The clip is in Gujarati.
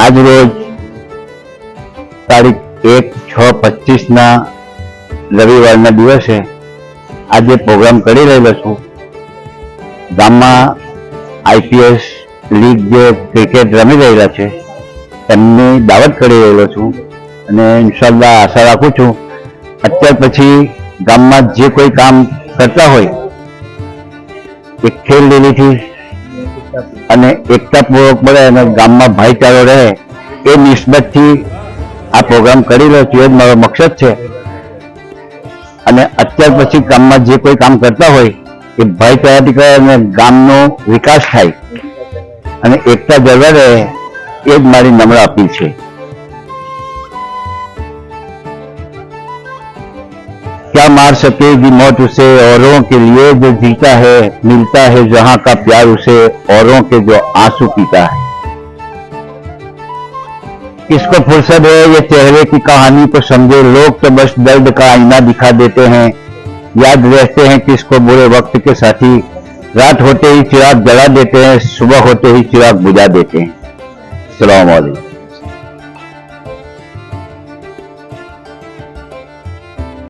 આજ રોજ તારીખ 1/6/25 રવિવારના દિવસે આજે પ્રોગ્રામ કરી રહેલો છું. ગામમાં આઈપીએસ લીગ જે ક્રિકેટ રમી રહેલા છે તેમની દાવત કરી રહેલો છું અને ઇન્શાલ્લાહ આશા રાખું છું અત્યાર પછી ગામમાં જે કોઈ કામ કરતા હોય એ ખેલદિલીથી અને એકતાપૂર્વક મળે અને ગામમાં ભાઈચારો રહે એ નિસ્બતથી આ પ્રોગ્રામ કરી રહ્યો છું. એ જ મારો મકસદ છે. અને અત્યાર પછી ગામમાં જે કોઈ કામ કરતા હોય એ ભાઈચારાથી કરે અને ગામનો વિકાસ થાય અને એકતા જળવાઈ રહે એ જ મારી નમ્ર અપીલ છે. क्या मार सकेगी मौत उसे औरों के लिए जो जीता है, मिलता है जहां का प्यार उसे औरों के जो आंसू पीता है. किसको फुर्सत है ये चेहरे की कहानी को समझे, लोग तो बस दर्द का आईना दिखा देते हैं. याद रहते हैं किसको बुरे वक्त के साथी, रात होते ही चिराग जला देते हैं, सुबह होते ही चिराग बुझा देते हैं. अस्सलाम वालेकुम.